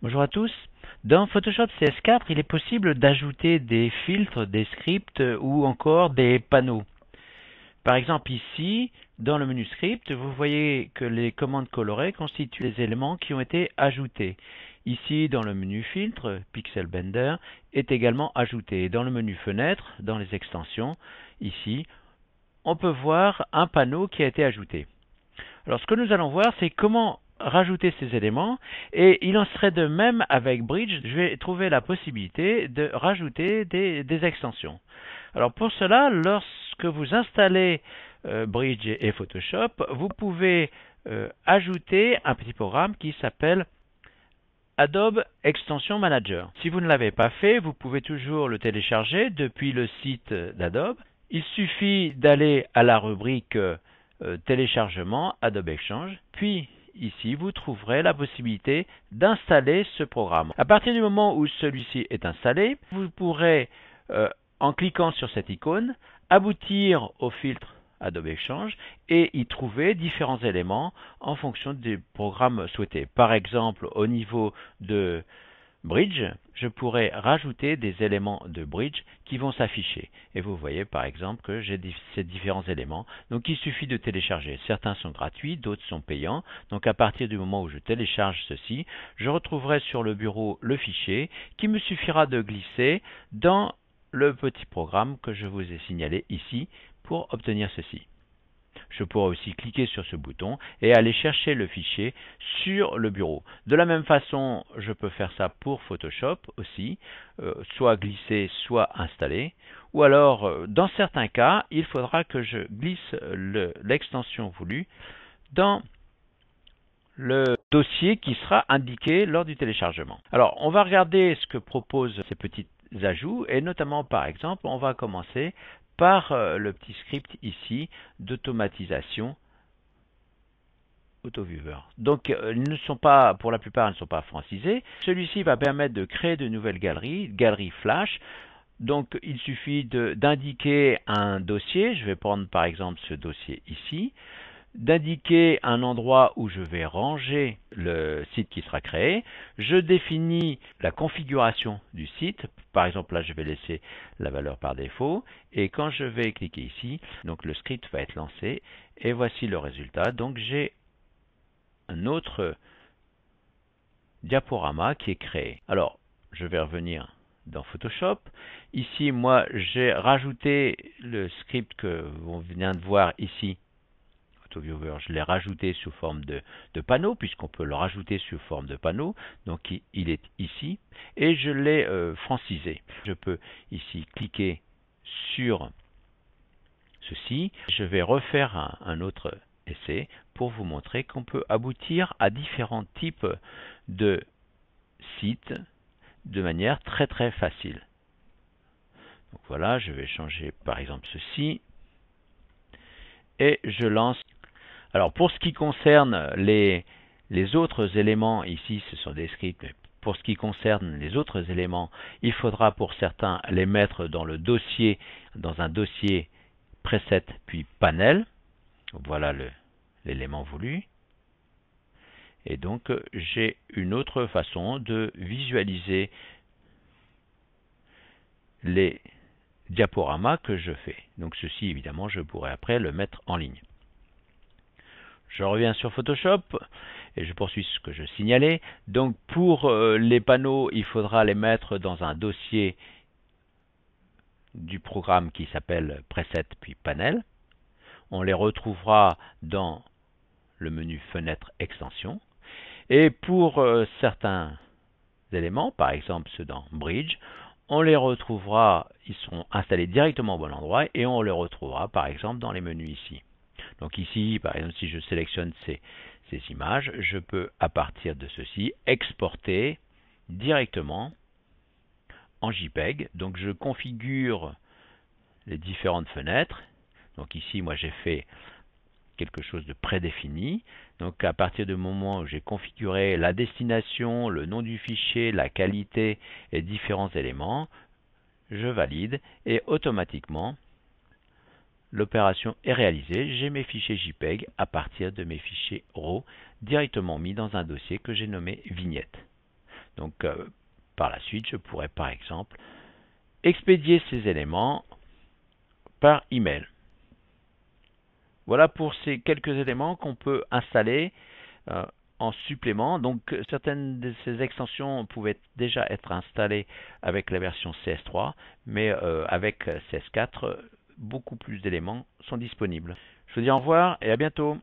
Bonjour à tous. Dans Photoshop CS4, il est possible d'ajouter des filtres, des scripts ou encore des panneaux. Par exemple ici, dans le menu script, vous voyez que les commandes colorées constituent les éléments qui ont été ajoutés. Ici, dans le menu filtre, Pixel Blender est également ajouté. Dans le menu fenêtre, dans les extensions, ici, on peut voir un panneau qui a été ajouté. Alors ce que nous allons voir, c'est comment rajouter ces éléments, et il en serait de même avec Bridge. Je vais trouver la possibilité de rajouter des extensions. Alors pour cela, lorsque vous installez Bridge et Photoshop, vous pouvez ajouter un petit programme qui s'appelle Adobe Extension Manager. Si vous ne l'avez pas fait, vous pouvez toujours le télécharger depuis le site d'Adobe. Il suffit d'aller à la rubrique téléchargement Adobe Exchange, puis ici vous trouverez la possibilité d'installer ce programme. À partir du moment où celui-ci est installé, vous pourrez, en cliquant sur cette icône, aboutir au filtre Adobe Exchange et y trouver différents éléments en fonction des programmes souhaités. Par exemple, au niveau de Bridge, je pourrais rajouter des éléments de Bridge qui vont s'afficher. Et vous voyez par exemple que j'ai ces différents éléments. Donc il suffit de télécharger. Certains sont gratuits, d'autres sont payants. Donc à partir du moment où je télécharge ceci, je retrouverai sur le bureau le fichier qui me suffira de glisser dans le petit programme que je vous ai signalé ici pour obtenir ceci. Je pourrais aussi cliquer sur ce bouton et aller chercher le fichier sur le bureau. De la même façon, je peux faire ça pour Photoshop aussi, soit glisser, soit installer. Ou alors, dans certains cas, il faudra que je glisse l'extension voulue dans le dossier qui sera indiqué lors du téléchargement. Alors, on va regarder ce que proposent ces petits ajouts, et notamment, par exemple, on va commencer par le petit script ici d'automatisation AutoViewer. Donc, ils ne sont pas, pour la plupart, ils ne sont pas francisés. Celui-ci va permettre de créer de nouvelles galeries Flash. Donc, il suffit d'indiquer un dossier. Je vais prendre par exemple ce dossier ici, d'indiquer un endroit où je vais ranger le site qui sera créé. Je définis la configuration du site. Par exemple, là, je vais laisser la valeur par défaut. Et quand je vais cliquer ici, donc le script va être lancé. Et voici le résultat. Donc, j'ai un autre diaporama qui est créé. Alors, je vais revenir dans Photoshop. Ici, moi, j'ai rajouté le script que vous venez de voir ici. AutoViewer, je l'ai rajouté sous forme de panneau, puisqu'on peut le rajouter sous forme de panneau. Donc il est ici, et je l'ai francisé. Je peux ici cliquer sur ceci. Je vais refaire un autre essai pour vous montrer qu'on peut aboutir à différents types de sites de manière très facile. Donc voilà, je vais changer par exemple ceci, et je lance. Alors pour ce qui concerne les autres éléments, ici ce sont des scripts, mais pour ce qui concerne les autres éléments, il faudra pour certains les mettre dans le dossier, dans un dossier preset puis panel. Voilà l'élément voulu. Et donc j'ai une autre façon de visualiser les diaporamas que je fais. Donc ceci évidemment je pourrais après le mettre en ligne. Je reviens sur Photoshop et je poursuis ce que je signalais. Donc pour les panneaux, il faudra les mettre dans un dossier du programme qui s'appelle Preset puis Panel. On les retrouvera dans le menu Fenêtre Extension. Et pour certains éléments, par exemple ceux dans Bridge, on les retrouvera, ils seront installés directement au bon endroit, et on les retrouvera par exemple dans les menus ici. Donc ici, par exemple, si je sélectionne ces images, je peux, à partir de ceci, exporter directement en JPEG. Donc je configure les différentes fenêtres. Donc ici, moi, j'ai fait quelque chose de prédéfini. Donc à partir du moment où j'ai configuré la destination, le nom du fichier, la qualité et différents éléments, je valide et automatiquement, l'opération est réalisée, j'ai mes fichiers JPEG à partir de mes fichiers RAW directement mis dans un dossier que j'ai nommé vignette. Donc, par la suite, je pourrais par exemple expédier ces éléments par email. Voilà pour ces quelques éléments qu'on peut installer en supplément. Donc, certaines de ces extensions pouvaient déjà être installées avec la version CS3, mais avec CS4, beaucoup plus d'éléments sont disponibles. Je vous dis au revoir et à bientôt.